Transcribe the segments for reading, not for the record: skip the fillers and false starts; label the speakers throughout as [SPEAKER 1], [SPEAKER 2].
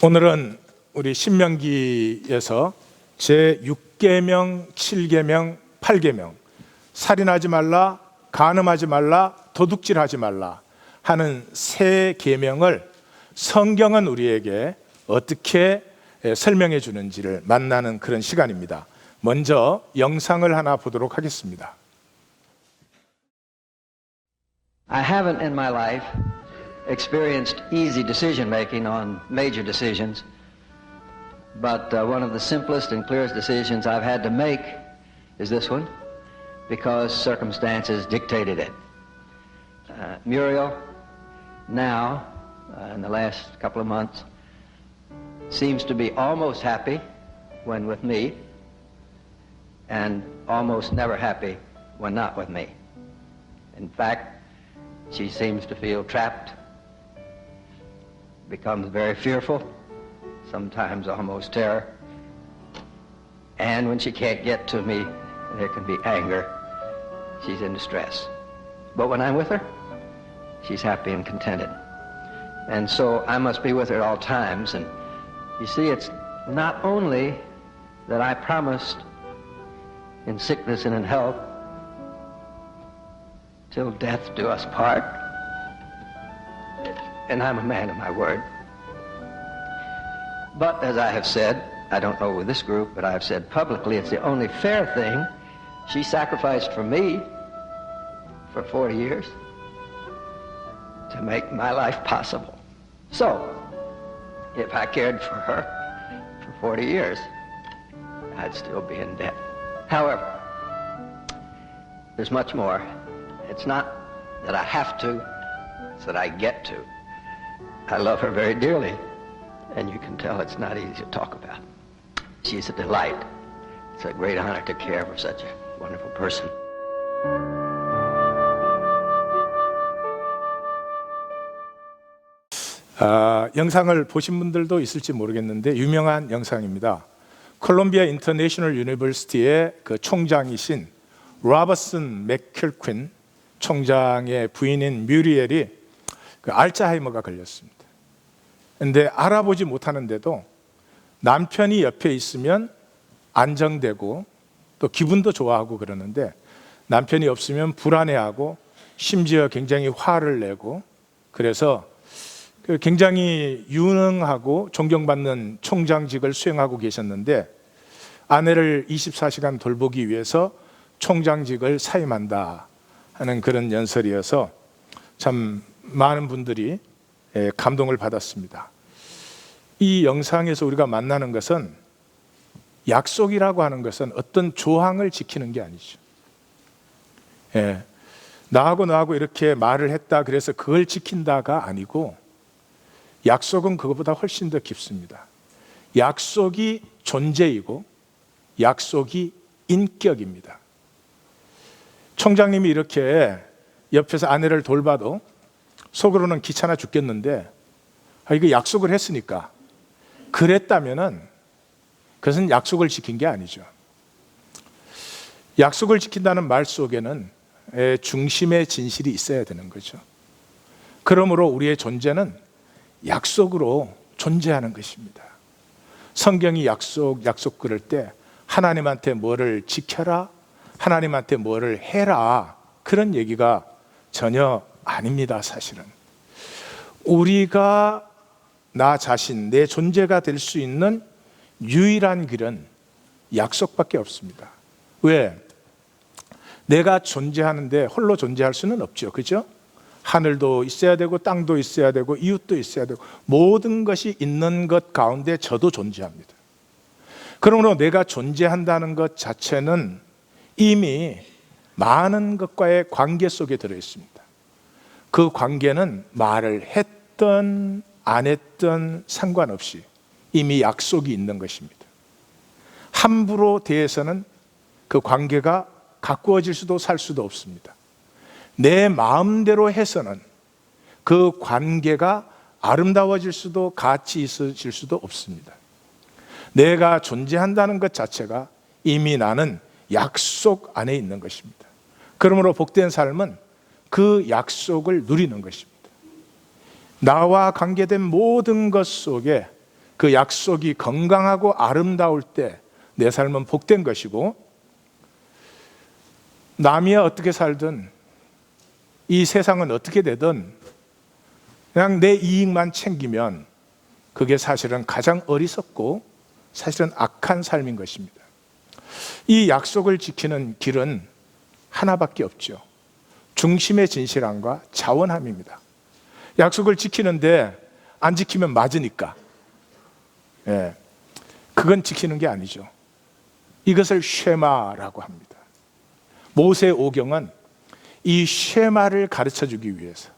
[SPEAKER 1] 오늘은 우리 신명기에서 제6계명, 7계명, 8계명 살인하지 말라, 간음하지 말라, 도둑질하지 말라 하는 세 계명을 성경은 우리에게 어떻게 설명해 주는지를 만나는 그런 시간입니다. 먼저 영상을 하나 보도록 하겠습니다.
[SPEAKER 2] I haven't in my life experienced easy decision making on major decisions, but one of the simplest and clearest decisions I've had to make is this one, because circumstances dictated it. Muriel, now, in the last couple of months, seems to be almost happy when with me, and almost never happy when not with me. In fact, she seems to feel trapped, becomes very fearful, sometimes almost terror. And when she can't get to me, there can be anger. She's in distress. But when I'm with her, she's happy and contented. And so I must be with her at all times. And you see, it's not only that I promised in sickness and in health, till death do us part, and I'm a man of my word. But as I have said, I don't know with this group, but I've said publicly, it's the only fair thing. She sacrificed for me for 40 years to make my life possible. So, if I cared for her for 40 years, I'd still be in debt. However, there's much more. It's not that I have to, it's that I get to. I love her very dearly, and you can tell it's not easy to talk about. She's a delight. It's a great honor to care for such a wonderful person.
[SPEAKER 1] 영상을 보신 분들도 있을지 모르겠는데 유명한 영상입니다. 콜롬비아 인터내셔널 유니버시티의 그 총장이신 로버슨 맥킬퀸 총장의 부인인 뮤리엘이 그 알츠하이머가 걸렸습니다. 그런데 알아보지 못하는데도 남편이 옆에 있으면 안정되고 또 기분도 좋아하고 그러는데 남편이 없으면 불안해하고 심지어 굉장히 화를 내고, 그래서 굉장히 유능하고 존경받는 총장직을 수행하고 계셨는데 아내를 24시간 돌보기 위해서 총장직을 사임한다 하는 그런 연설이어서 참 많은 분들이 감동을 받았습니다. 이 영상에서 우리가 만나는 것은 약속이라고 하는 것은 어떤 조항을 지키는 게 아니죠. 나하고 이렇게 말을 했다 그래서 그걸 지킨다가 아니고, 약속은 그것보다 훨씬 더 깊습니다. 약속이 존재이고 약속이 인격입니다. 총장님이 이렇게 옆에서 아내를 돌봐도 속으로는 귀찮아 죽겠는데 이거 약속을 했으니까 그랬다면은 그것은 약속을 지킨 게 아니죠. 약속을 지킨다는 말 속에는 중심의 진실이 있어야 되는 거죠. 그러므로 우리의 존재는 약속으로 존재하는 것입니다. 성경이 약속 그럴 때 하나님한테 뭐를 지켜라, 하나님한테 뭐를 해라, 그런 얘기가 전혀 아닙니다. 사실은 우리가 나 자신, 내 존재가 될 수 있는 유일한 길은 약속밖에 없습니다. 왜? 내가 존재하는데 홀로 존재할 수는 없죠. 그죠? 하늘도 있어야 되고 땅도 있어야 되고 이웃도 있어야 되고 모든 것이 있는 것 가운데 저도 존재합니다. 그러므로 내가 존재한다는 것 자체는 이미 많은 것과의 관계 속에 들어 있습니다. 그 관계는 말을 했던 안 했던 상관없이 이미 약속이 있는 것입니다. 함부로 대해서는 그 관계가 가꾸어질 수도 살 수도 없습니다. 내 마음대로 해서는 그 관계가 아름다워질 수도 가치 있어질 수도 없습니다. 내가 존재한다는 것 자체가 이미 나는 약속 안에 있는 것입니다. 그러므로 복된 삶은 그 약속을 누리는 것입니다. 나와 관계된 모든 것 속에 그 약속이 건강하고 아름다울 때 내 삶은 복된 것이고, 남이야 어떻게 살든 이 세상은 어떻게 되든 그냥 내 이익만 챙기면 그게 사실은 가장 어리석고 사실은 악한 삶인 것입니다. 이 약속을 지키는 길은 하나밖에 없죠. 중심의 진실함과 자원함입니다. 약속을 지키는데 안 지키면 맞으니까, 그건 지키는 게 아니죠. 이것을 쉐마라고 합니다. 모세 오경은 이 쉐마를 가르쳐 주기 위해서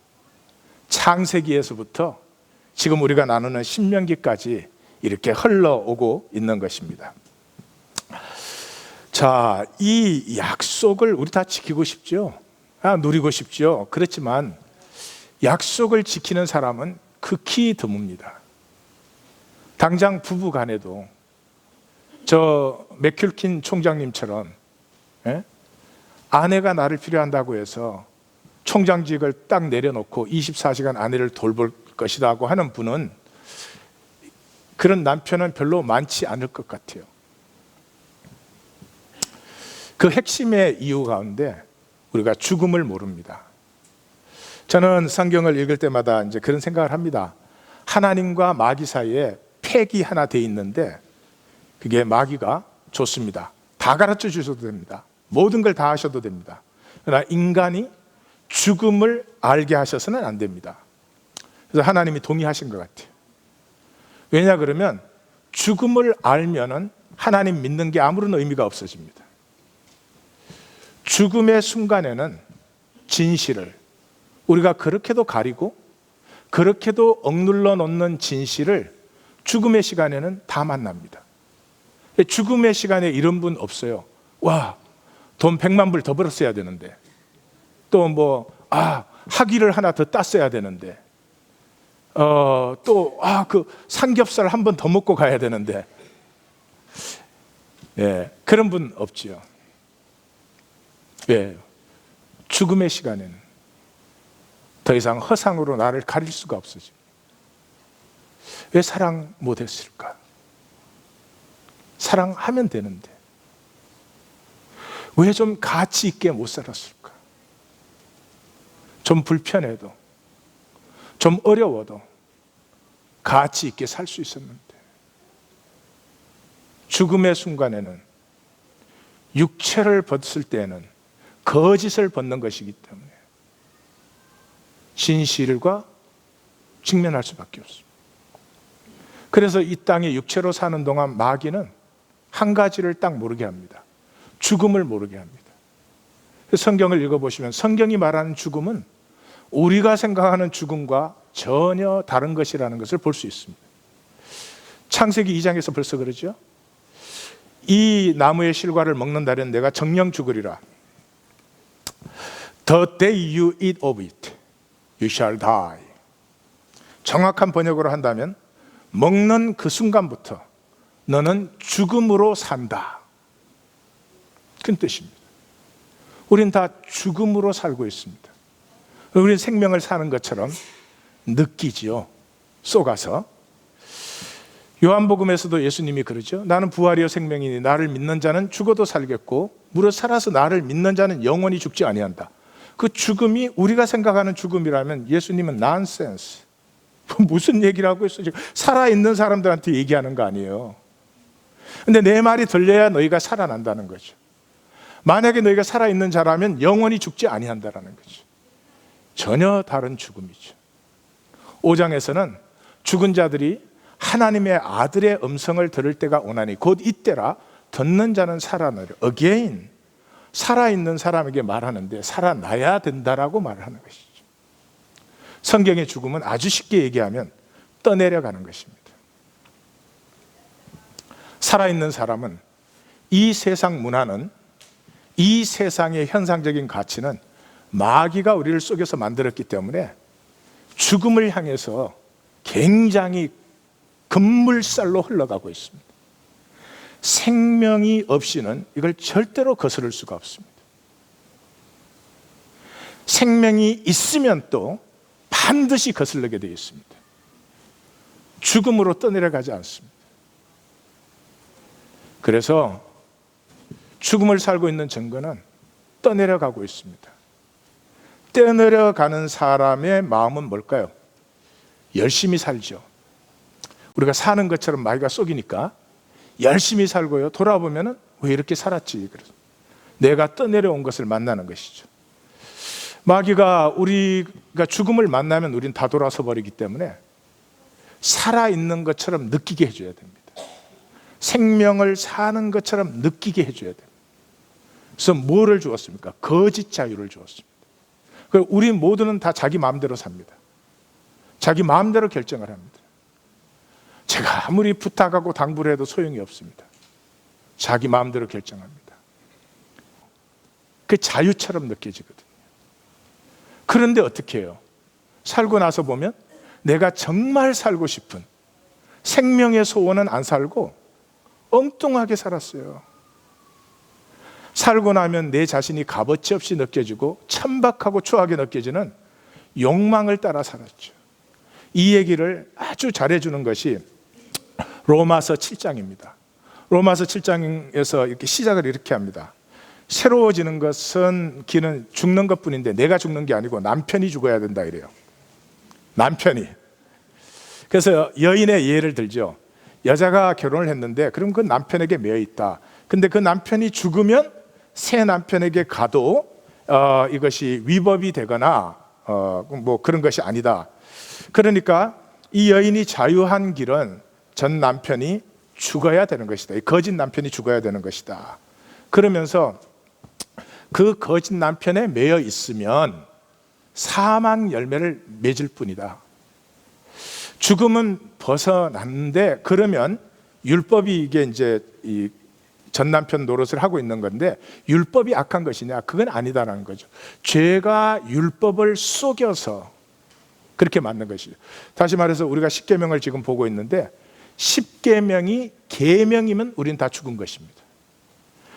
[SPEAKER 1] 창세기에서부터 지금 우리가 나누는 신명기까지 이렇게 흘러오고 있는 것입니다. 자, 이 약속을 우리 다 지키고 싶죠. 누리고 싶죠. 그렇지만 약속을 지키는 사람은 극히 드뭅니다. 당장 부부 간에도 저 맥큘킨 총장님처럼, 아내가 나를 필요한다고 해서 총장직을 딱 내려놓고 24시간 아내를 돌볼 것이다 하고 하는 분은, 그런 남편은 별로 많지 않을 것 같아요. 그 핵심의 이유 가운데 우리가 죽음을 모릅니다. 저는 성경을 읽을 때마다 이제 그런 생각을 합니다. 하나님과 마귀 사이에 팩이 하나 돼 있는데 그게 마귀가 좋습니다. 다 가르쳐 주셔도 됩니다. 모든 걸 다 하셔도 됩니다. 그러나 인간이 죽음을 알게 하셔서는 안 됩니다. 그래서 하나님이 동의하신 것 같아요. 왜냐 그러면 죽음을 알면은 하나님 믿는 게 아무런 의미가 없어집니다. 죽음의 순간에는 진실을, 우리가 그렇게도 가리고 그렇게도 억눌러 놓는 진실을 죽음의 시간에는 다 만납니다. 죽음의 시간에 이런 분 없어요. 와, 돈 100만 불 더 벌었어야 되는데, 또 학위를 하나 더 땄어야 되는데, 그 삼겹살 한 번 더 먹고 가야 되는데, 그런 분 없지요. 왜? 죽음의 시간에는 더 이상 허상으로 나를 가릴 수가 없어집니다. 왜 사랑 못했을까? 사랑하면 되는데 왜 좀 가치 있게 못 살았을까? 좀 불편해도, 좀 어려워도 가치 있게 살 수 있었는데, 죽음의 순간에는, 육체를 벗을 때는 거짓을 벗는 것이기 때문에 진실과 직면할 수밖에 없습니다. 그래서 이 땅에 육체로 사는 동안 마귀는 한 가지를 딱 모르게 합니다. 죽음을 모르게 합니다. 성경을 읽어보시면 성경이 말하는 죽음은 우리가 생각하는 죽음과 전혀 다른 것이라는 것을 볼 수 있습니다. 창세기 2장에서 벌써 그러죠. 이 나무의 실과를 먹는다면 내가 정령 죽으리라. The day you eat of it, you shall die. 정확한 번역으로 한다면 먹는 그 순간부터 너는 죽음으로 산다, 그런 뜻입니다. 우린 다 죽음으로 살고 있습니다. 우리는 생명을 사는 것처럼 느끼지요, 속아서. 요한복음에서도 예수님이 그러죠. 나는 부활이요 생명이니 나를 믿는 자는 죽어도 살겠고 무릇 살아서 나를 믿는 자는 영원히 죽지 아니한다. 그 죽음이 우리가 생각하는 죽음이라면 예수님은 난센스, 무슨 얘기를 하고 있어? 지금 살아있는 사람들한테 얘기하는 거 아니에요. 근데 내 말이 들려야 너희가 살아난다는 거죠. 만약에 너희가 살아있는 자라면 영원히 죽지 아니한다라는 거죠. 전혀 다른 죽음이죠. 5장에서는 죽은 자들이 하나님의 아들의 음성을 들을 때가 오나니 곧 이때라 듣는 자는 살아나리라. Again, 살아있는 사람에게 말하는데 살아나야 된다라고 말하는 것이죠. 성경의 죽음은 아주 쉽게 얘기하면 떠내려가는 것입니다. 살아있는 사람은 이 세상 문화는, 이 세상의 현상적인 가치는 마귀가 우리를 속여서 만들었기 때문에 죽음을 향해서 굉장히 급물살로 흘러가고 있습니다. 생명이 없이는 이걸 절대로 거스를 수가 없습니다. 생명이 있으면 또 반드시 거슬리게 되어 있습니다. 죽음으로 떠내려가지 않습니다. 그래서 죽음을 살고 있는 증거는 떠내려가고 있습니다. 떠내려가는 사람의 마음은 뭘까요? 열심히 살죠. 우리가 사는 것처럼 마귀가 속이니까 열심히 살고요. 돌아보면 왜 이렇게 살았지? 그래서 내가 떠내려온 것을 만나는 것이죠. 마귀가 우리가 죽음을 만나면 우린 다 돌아서 버리기 때문에 살아있는 것처럼 느끼게 해줘야 됩니다. 생명을 사는 것처럼 느끼게 해줘야 됩니다. 그래서 뭐를 주었습니까? 거짓 자유를 주었습니다. 우리 모두는 다 자기 마음대로 삽니다. 자기 마음대로 결정을 합니다. 제가 아무리 부탁하고 당부를 해도 소용이 없습니다. 자기 마음대로 결정합니다. 그 자유처럼 느껴지거든요. 그런데 어떻게 해요? 살고 나서 보면 내가 정말 살고 싶은 생명의 소원은 안 살고 엉뚱하게 살았어요. 살고 나면 내 자신이 값어치 없이 느껴지고 천박하고 추하게 느껴지는 욕망을 따라 살았죠. 이 얘기를 아주 잘해주는 것이 로마서 7장입니다. 로마서 7장에서 이렇게 시작을 이렇게 합니다. 새로워지는 것은 기는 죽는 것뿐인데 내가 죽는 게 아니고 남편이 죽어야 된다 이래요. 남편이. 그래서 여인의 예를 들죠. 여자가 결혼을 했는데 그럼 그 남편에게 매여 있다. 근데 그 남편이 죽으면 새 남편에게 가도 이것이 위법이 되거나 뭐 그런 것이 아니다. 그러니까 이 여인이 자유한 길은 전 남편이 죽어야 되는 것이다. 이 거짓 남편이 죽어야 되는 것이다. 그러면서 그 거짓 남편에 매여 있으면 사망 열매를 맺을 뿐이다. 죽음은 벗어났는데 그러면 율법이 이게 이제 이 전 남편 노릇을 하고 있는 건데 율법이 악한 것이냐? 그건 아니다라는 거죠. 죄가 율법을 속여서 그렇게 만든 것이죠. 다시 말해서 우리가 십계명을 지금 보고 있는데 십계명이 계명이면 우리는 다 죽은 것입니다.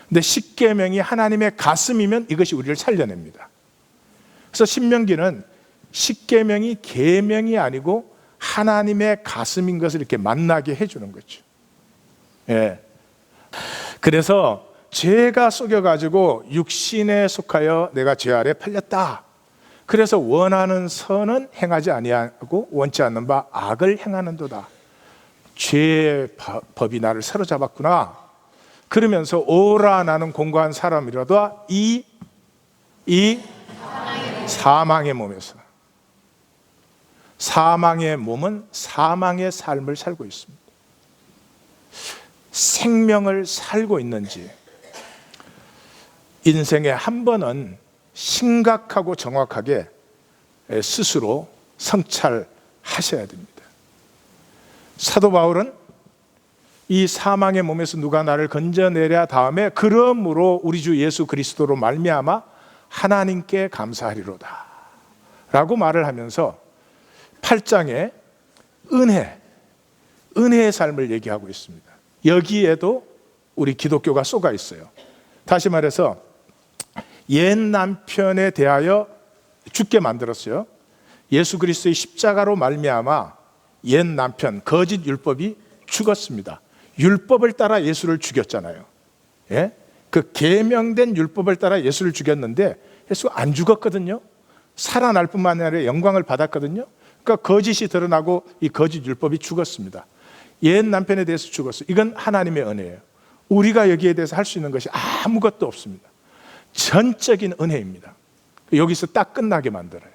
[SPEAKER 1] 근데 십계명이 하나님의 가슴이면 이것이 우리를 살려냅니다. 그래서 신명기는 십계명이 계명이 아니고 하나님의 가슴인 것을 이렇게 만나게 해주는 거죠. 예. 그래서 죄가 속여가지고 육신에 속하여 내가 죄 아래 팔렸다. 그래서 원하는 선은 행하지 아니하고 원치 않는 바 악을 행하는도다. 죄의 법이 나를 사로잡았구나. 그러면서 오라 나는 공고한 사람이라도 이 사망의 몸에서 사망의 몸은 사망의 삶을 살고 있습니다. 생명을 살고 있는지 인생에 한 번은 심각하고 정확하게 스스로 성찰하셔야 됩니다. 사도 바울은 이 사망의 몸에서 누가 나를 건져내랴 다음에 그러므로 우리 주 예수 그리스도로 말미암아 하나님께 감사하리로다 라고 말을 하면서 8장에 은혜의 삶을 얘기하고 있습니다. 여기에도 우리 기독교가 쏘가 있어요. 다시 말해서 옛 남편에 대하여 죽게 만들었어요. 예수 그리스도의 십자가로 말미암아 옛 남편 거짓 율법이 죽었습니다. 율법을 따라 예수를 죽였잖아요. 예? 그 계명된 율법을 따라 예수를 죽였는데 예수가 안 죽었거든요. 살아날 뿐만 아니라 영광을 받았거든요. 그러니까 거짓이 드러나고 이 거짓 율법이 죽었습니다. 옛 남편에 대해서 죽었어요. 이건 하나님의 은혜예요. 우리가 여기에 대해서 할 수 있는 것이 아무것도 없습니다. 전적인 은혜입니다. 여기서 딱 끝나게 만들어요.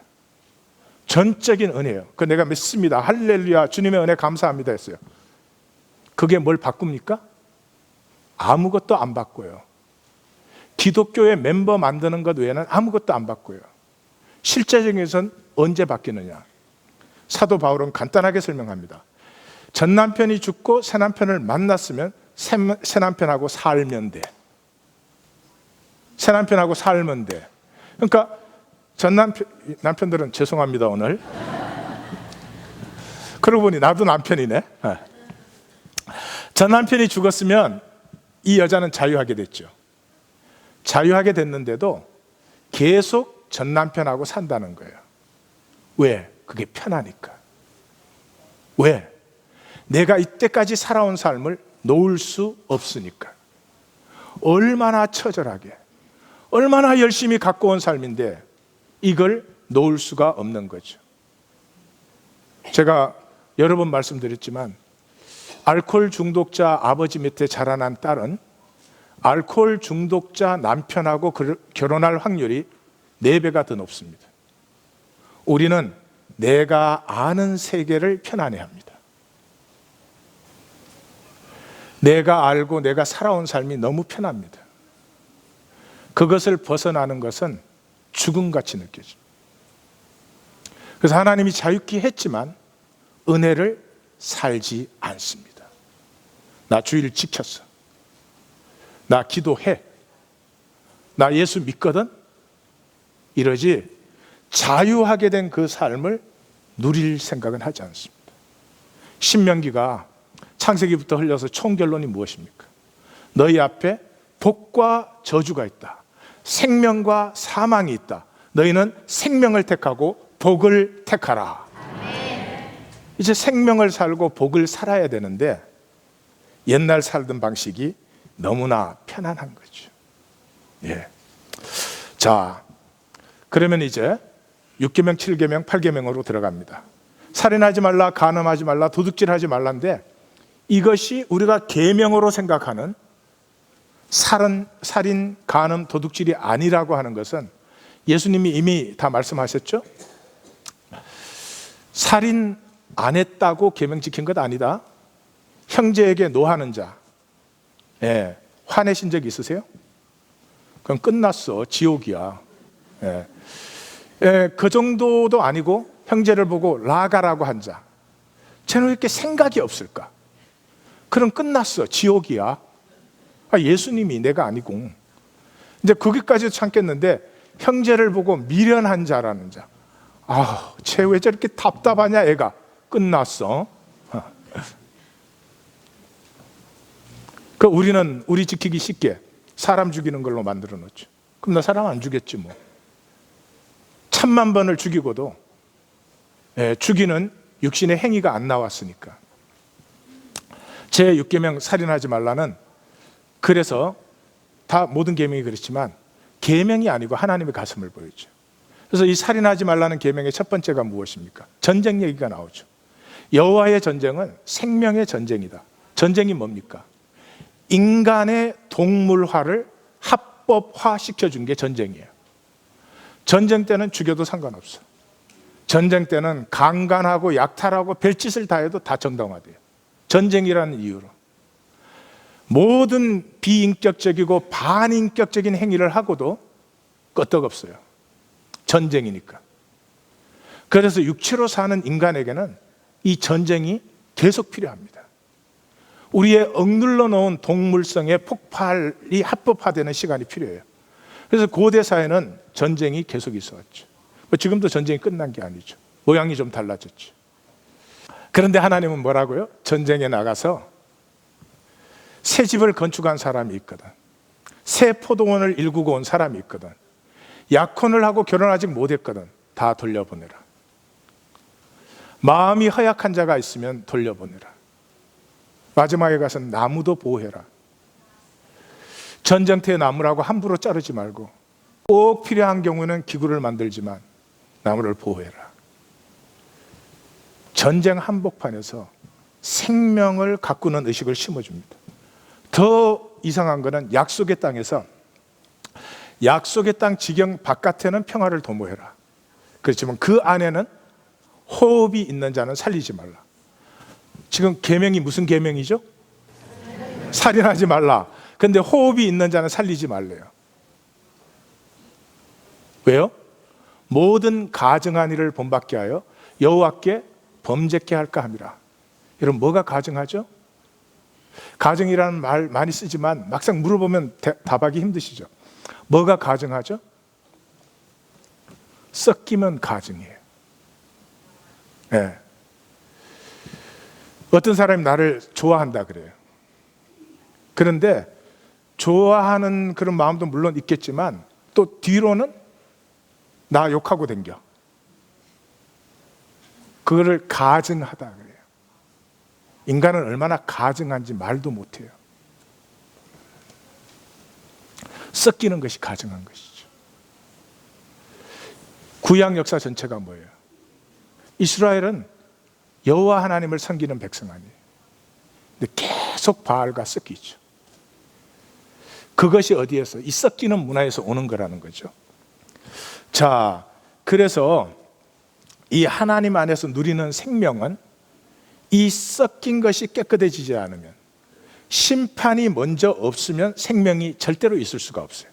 [SPEAKER 1] 전적인 은혜예요. 그 내가 믿습니다. 할렐루야 주님의 은혜 감사합니다 했어요. 그게 뭘 바꿉니까? 아무것도 안 바꿔요. 기독교의 멤버 만드는 것 외에는 아무것도 안 바꿔요. 실제적인 것은 언제 바뀌느냐? 사도 바울은 간단하게 설명합니다. 전 남편이 죽고 새 남편을 만났으면 새 남편하고 살면 돼. 새 남편하고 살면 돼. 그러니까 전 남편들은 죄송합니다 오늘. 그러고 보니 나도 남편이네. 전 남편이 죽었으면 이 여자는 자유하게 됐죠. 자유하게 됐는데도 계속 전 남편하고 산다는 거예요. 왜? 그게 편하니까. 왜? 내가 이때까지 살아온 삶을 놓을 수 없으니까. 얼마나 처절하게, 얼마나 열심히 갖고 온 삶인데 이걸 놓을 수가 없는 거죠. 제가 여러 번 말씀드렸지만 알코올 중독자 아버지 밑에 자라난 딸은 알코올 중독자 남편하고 결혼할 확률이 4배가 더 높습니다. 우리는 내가 아는 세계를 편안해합니다. 내가 알고 내가 살아온 삶이 너무 편합니다. 그것을 벗어나는 것은 죽음같이 느껴집니다. 그래서 하나님이 자유케 했지만 은혜를 살지 않습니다. 나 주일 지켰어. 나 기도해. 나 예수 믿거든. 이러지 자유하게 된 그 삶을 누릴 생각은 하지 않습니다. 신명기가 창세기부터 흘려서 총결론이 무엇입니까? 너희 앞에 복과 저주가 있다. 생명과 사망이 있다. 너희는 생명을 택하고 복을 택하라. 이제 생명을 살고 복을 살아야 되는데 옛날 살던 방식이 너무나 편안한 거죠. 예. 자, 그러면 이제 6계명, 7계명, 8계명으로 들어갑니다. 살인하지 말라, 간음하지 말라, 도둑질하지 말라인데 이것이 우리가 계명으로 생각하는 살인, 간음, 도둑질이 아니라고 하는 것은 예수님이 이미 다 말씀하셨죠? 살인 안 했다고 계명 지킨 것 아니다. 형제에게 노하는 자, 예, 화내신 적 있으세요? 그럼 끝났어. 지옥이야. 예. 예, 그 정도도 아니고 형제를 보고 라가라고 한 자, 쟤는 왜 이렇게 생각이 없을까? 그럼 끝났어. 지옥이야. 예수님이 내가 아니고. 이제 거기까지도 참겠는데 형제를 보고 미련한 자라는 자, 쟤 왜 저렇게 답답하냐 애가. 끝났어. 우리는 우리 지키기 쉽게 사람 죽이는 걸로 만들어 놓죠. 그럼 나 사람 안 죽였지 뭐. 1000만 번을 죽이고도 죽이는 육신의 행위가 안 나왔으니까. 제 6계명 살인하지 말라는, 그래서 다 모든 계명이 그렇지만 계명이 아니고 하나님의 가슴을 보여줘. 그래서 이 살인하지 말라는 계명의 첫 번째가 무엇입니까? 전쟁 얘기가 나오죠. 여호와의 전쟁은 생명의 전쟁이다. 전쟁이 뭡니까? 인간의 동물화를 합법화 시켜준 게 전쟁이에요. 전쟁 때는 죽여도 상관없어. 전쟁 때는 강간하고 약탈하고 별짓을 다 해도 다 정당화돼요. 전쟁이라는 이유로. 모든 비인격적이고 반인격적인 행위를 하고도 끄떡없어요. 전쟁이니까. 그래서 육체로 사는 인간에게는 이 전쟁이 계속 필요합니다. 우리의 억눌러 놓은 동물성의 폭발이 합법화되는 시간이 필요해요. 그래서 고대 사회는 전쟁이 계속 있어왔죠. 지금도 전쟁이 끝난 게 아니죠. 모양이 좀 달라졌죠. 그런데 하나님은 뭐라고요? 전쟁에 나가서 새 집을 건축한 사람이 있거든. 새 포도원을 일구고 온 사람이 있거든. 약혼을 하고 결혼 아직 못했거든. 다 돌려보내라. 마음이 허약한 자가 있으면 돌려보내라. 마지막에 가서 나무도 보호해라. 전쟁터의 나무라고 함부로 자르지 말고 꼭 필요한 경우는 기구를 만들지만 나무를 보호해라. 전쟁 한복판에서 생명을 가꾸는 의식을 심어줍니다. 더 이상한 거는 약속의 땅에서 약속의 땅 지경 바깥에는 평화를 도모해라. 그렇지만 그 안에는 호흡이 있는 자는 살리지 말라. 지금 계명이 무슨 계명이죠? 살인하지 말라. 근데 호흡이 있는 자는 살리지 말래요. 왜요? 모든 가증한 일을 본받게 하여 여호와께 범죄케 할까 함이라. 여러분, 뭐가 가증하죠? 가증이라는 말 많이 쓰지만 막상 물어보면 답하기 힘드시죠? 뭐가 가증하죠? 섞이면 가증이에요. 네. 어떤 사람이 나를 좋아한다 그래요. 그런데 좋아하는 그런 마음도 물론 있겠지만 또 뒤로는 나 욕하고 댕겨. 그거를 가증하다 그래요. 인간은 얼마나 가증한지 말도 못해요. 섞이는 것이 가증한 것이죠. 구약 역사 전체가 뭐예요? 이스라엘은 여호와 하나님을 섬기는 백성 아니에요. 근데 계속 바알과 섞이죠. 그것이 어디에서? 이 섞이는 문화에서 오는 거라는 거죠. 자, 그래서 이 하나님 안에서 누리는 생명은 이 섞인 것이 깨끗해지지 않으면, 심판이 먼저 없으면 생명이 절대로 있을 수가 없어요.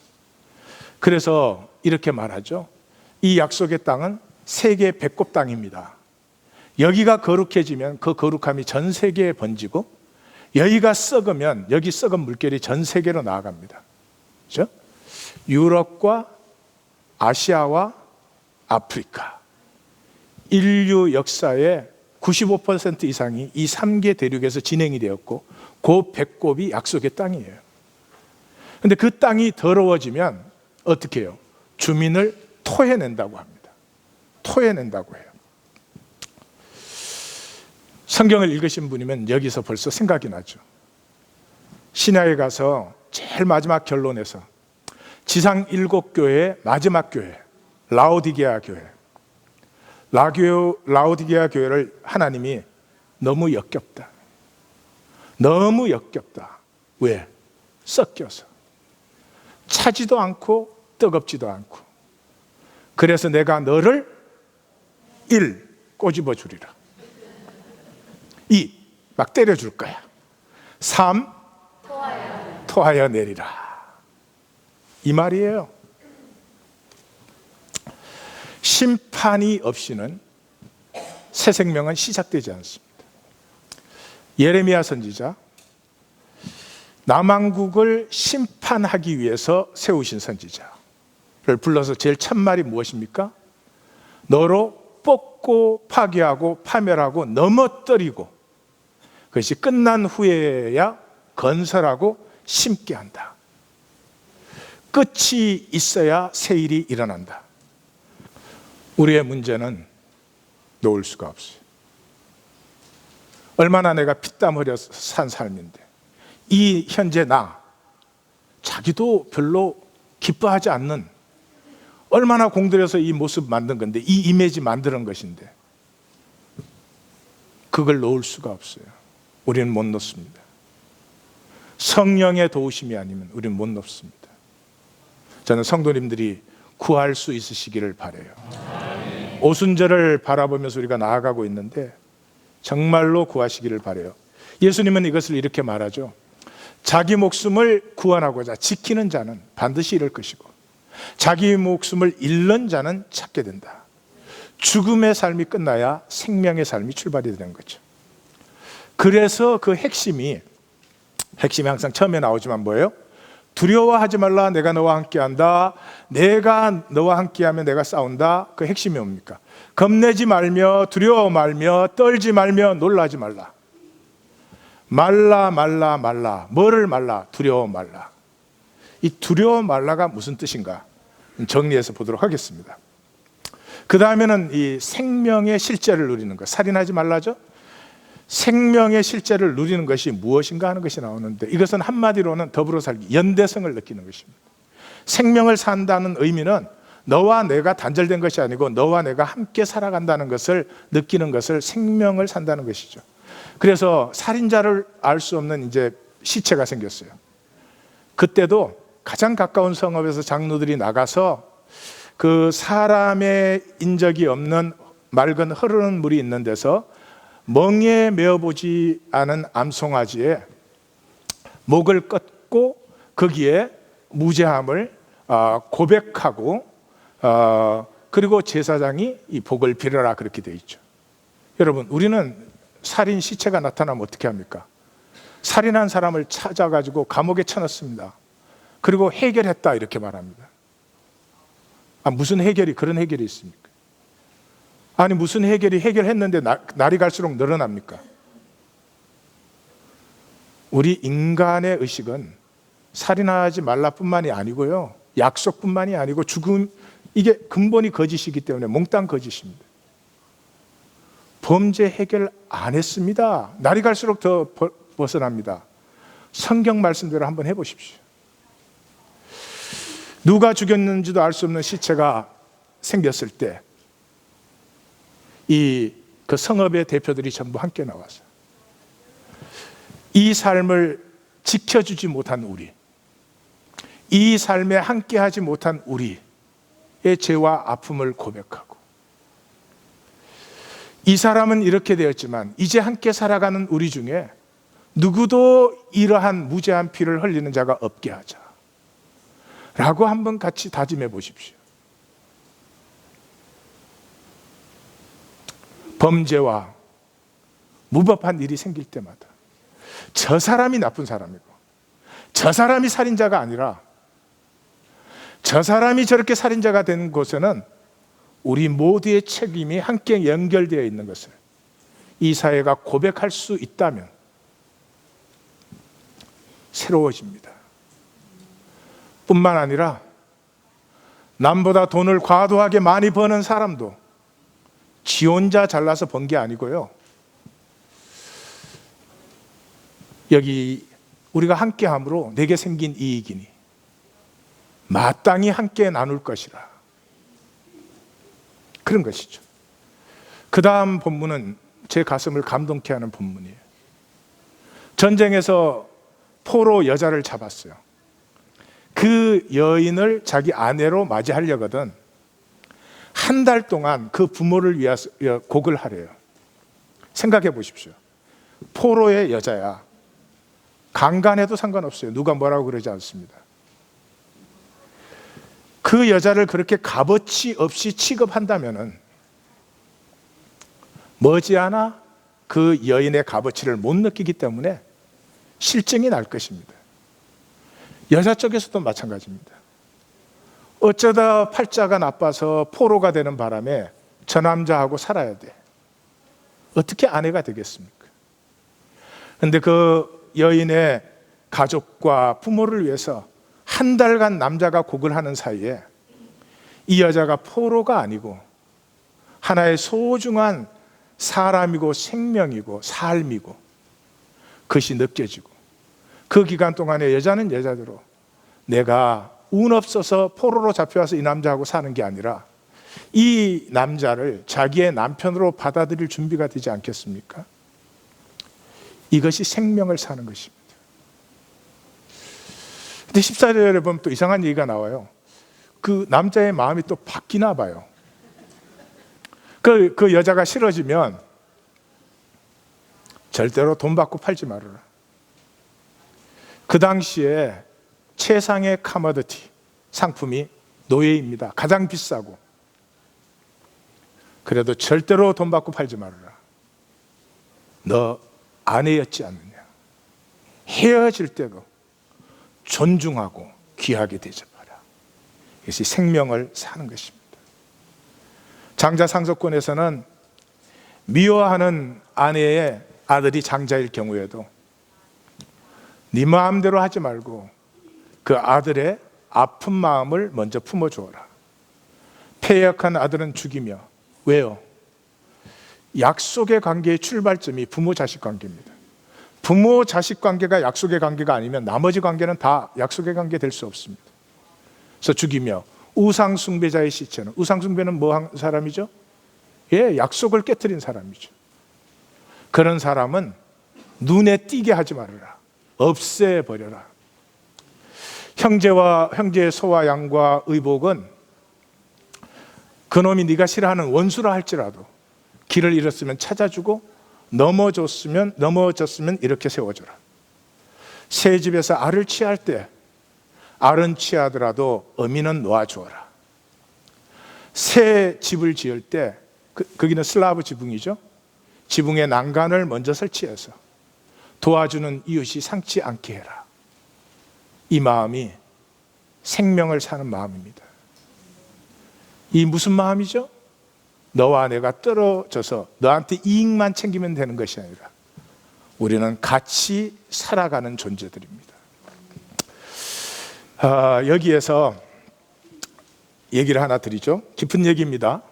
[SPEAKER 1] 그래서 이렇게 말하죠. 이 약속의 땅은 세계 배꼽 땅입니다. 여기가 거룩해지면 그 거룩함이 전 세계에 번지고, 여기가 썩으면 여기 썩은 물결이 전 세계로 나아갑니다. 그렇죠? 유럽과 아시아와 아프리카, 인류 역사의 95% 이상이 이 3개 대륙에서 진행이 되었고, 그 배꼽이 약속의 땅이에요. 그런데 그 땅이 더러워지면 어떻게 해요? 주민을 토해낸다고 합니다. 토해낸다고 해요. 성경을 읽으신 분이면 여기서 벌써 생각이 나죠. 신야에 가서 제일 마지막 결론에서 지상 7교회의 마지막 교회, 라오디게아 교회, 라오디게아 교회를 하나님이 너무 역겹다. 너무 역겹다. 왜? 섞여서 차지도 않고 뜨겁지도 않고. 그래서 내가 너를 1. 꼬집어 주리라. 2. 막 때려줄 거야. 3. 토하여 내리라. 이 말이에요. 심판이 없이는 새 생명은 시작되지 않습니다. 예레미야 선지자, 남왕국을 심판하기 위해서 세우신 선지자를 불러서 제일 첫 말이 무엇입니까? 너로 뽑고 파괴하고 파멸하고 넘어뜨리고, 그것이 끝난 후에야 건설하고 심게 한다. 끝이 있어야 새 일이 일어난다. 우리의 문제는 놓을 수가 없어요. 얼마나 내가 피땀 흘려서 산 삶인데, 이 현재 나, 자기도 별로 기뻐하지 않는, 얼마나 공들여서 이 모습 만든 건데, 이 이미지 만드는 것인데, 그걸 놓을 수가 없어요. 우리는 못 놓습니다. 성령의 도우심이 아니면 우리는 못 놓습니다. 저는 성도님들이 구할 수 있으시기를 바라요. 오순절을 바라보면서 우리가 나아가고 있는데 정말로 구하시기를 바라요. 예수님은 이것을 이렇게 말하죠. 자기 목숨을 구원하고자 지키는 자는 반드시 잃을 것이고, 자기 목숨을 잃는 자는 찾게 된다. 죽음의 삶이 끝나야 생명의 삶이 출발이 되는 거죠. 그래서 그 핵심이 항상 처음에 나오지만 뭐예요? 두려워하지 말라, 내가 너와 함께한다. 내가 너와 함께하면 내가 싸운다. 그 핵심이 뭡니까? 겁내지 말며 두려워 말며 떨지 말며 놀라지 말라. 말라. 뭐를 말라? 두려워 말라. 이 두려워 말라가 무슨 뜻인가? 정리해서 보도록 하겠습니다. 그 다음에는 이 생명의 실제를 누리는 것, 살인하지 말라죠. 생명의 실제를 누리는 것이 무엇인가 하는 것이 나오는데, 이것은 한마디로는 더불어 살기, 연대성을 느끼는 것입니다. 생명을 산다는 의미는 너와 내가 단절된 것이 아니고 너와 내가 함께 살아간다는 것을 느끼는 것을 생명을 산다는 것이죠. 그래서 살인자를 알 수 없는 이제 시체가 생겼어요. 그때도 가장 가까운 성읍에서 장로들이 나가서 그 사람의 인적이 없는 맑은 흐르는 물이 있는 데서 멍에 메어보지 않은 암송아지에 목을 꺾고 거기에 무죄함을 고백하고, 그리고 제사장이 이 복을 빌어라, 그렇게 되어 있죠. 여러분, 우리는 살인 시체가 나타나면 어떻게 합니까? 살인한 사람을 찾아가지고 감옥에 쳐넣습니다. 그리고 해결했다, 이렇게 말합니다. 무슨 해결이, 그런 해결이 있습니까? 아니, 무슨 해결이 해결했는데 날이 갈수록 늘어납니까? 우리 인간의 의식은 살인하지 말라뿐만이 아니고요, 약속뿐만이 아니고 죽음, 이게 근본이 거짓이기 때문에 몽땅 거짓입니다. 범죄 해결 안 했습니다. 날이 갈수록 더 벗어납니다. 성경 말씀대로 한번 해보십시오. 누가 죽였는지도 알 수 없는 시체가 생겼을 때 그 성읍의 대표들이 전부 함께 나와서 이 삶을 지켜주지 못한 우리, 이 삶에 함께하지 못한 우리의 죄와 아픔을 고백하고, 이 사람은 이렇게 되었지만 이제 함께 살아가는 우리 중에 누구도 이러한 무죄한 피를 흘리는 자가 없게 하자 라고 한번 같이 다짐해 보십시오. 범죄와 무법한 일이 생길 때마다 저 사람이 나쁜 사람이고 저 사람이 살인자가 아니라 저 사람이 저렇게 살인자가 된 곳에는 우리 모두의 책임이 함께 연결되어 있는 것을 이 사회가 고백할 수 있다면 새로워집니다. 뿐만 아니라 남보다 돈을 과도하게 많이 버는 사람도 지 혼자 잘나서 번 게 아니고요, 여기 우리가 함께함으로 내게 생긴 이익이니 마땅히 함께 나눌 것이라, 그런 것이죠. 그 다음 본문은 제 가슴을 감동케 하는 본문이에요. 전쟁에서 포로 여자를 잡았어요. 그 여인을 자기 아내로 맞이하려거든 한 달 동안 그 부모를 위해서 곡을 하래요. 생각해 보십시오. 포로의 여자야. 강간해도 상관없어요. 누가 뭐라고 그러지 않습니다. 그 여자를 그렇게 값어치 없이 취급한다면은 머지않아 그 여인의 값어치를 못 느끼기 때문에 실증이 날 것입니다. 여자 쪽에서도 마찬가지입니다. 어쩌다 팔자가 나빠서 포로가 되는 바람에 저 남자하고 살아야 돼. 어떻게 아내가 되겠습니까? 그런데 그 여인의 가족과 부모를 위해서 한 달간 남자가 곡을 하는 사이에 이 여자가 포로가 아니고 하나의 소중한 사람이고 생명이고 삶이고 그것이 느껴지고, 그 기간 동안에 여자는 여자대로 내가 운 없어서 포로로 잡혀와서 이 남자하고 사는 게 아니라 이 남자를 자기의 남편으로 받아들일 준비가 되지 않겠습니까? 이것이 생명을 사는 것입니다. 근데 14절에 보면 또 이상한 얘기가 나와요. 그 남자의 마음이 또 바뀌나 봐요. 그 여자가 싫어지면 절대로 돈 받고 팔지 말아라. 그 당시에 최상의 커머디티 상품이 노예입니다. 가장 비싸고. 그래도 절대로 돈 받고 팔지 말아라. 너 아내였지 않느냐. 헤어질 때도 존중하고 귀하게 대접하라. 이것이 생명을 사는 것입니다. 장자 상속권에서는 미워하는 아내의 아들이 장자일 경우에도 네 마음대로 하지 말고 그 아들의 아픈 마음을 먼저 품어주어라. 패역한 아들은 죽이며. 왜요? 약속의 관계의 출발점이 부모 자식 관계입니다. 부모 자식 관계가 약속의 관계가 아니면 나머지 관계는 다 약속의 관계 될 수 없습니다. 그래서 죽이며. 우상 숭배자의 시체는, 우상 숭배는 뭐 한 사람이죠? 예, 약속을 깨트린 사람이죠. 그런 사람은 눈에 띄게 하지 말아라. 없애버려라. 형제의 소와 양과 의복은 그놈이 네가 싫어하는 원수라 할지라도 길을 잃었으면 찾아주고 넘어졌으면 이렇게 세워줘라. 새 집에서 알을 취할 때 알은 취하더라도 어미는 놓아주어라. 새 집을 지을 때 거기는 슬라브 지붕이죠. 지붕에 난간을 먼저 설치해서 도와주는 이웃이 상치 않게 해라. 이 마음이 생명을 사는 마음입니다. 이 무슨 마음이죠? 너와 내가 떨어져서 너한테 이익만 챙기면 되는 것이 아니라 우리는 같이 살아가는 존재들입니다. 여기에서 얘기를 하나 드리죠. 깊은 얘기입니다.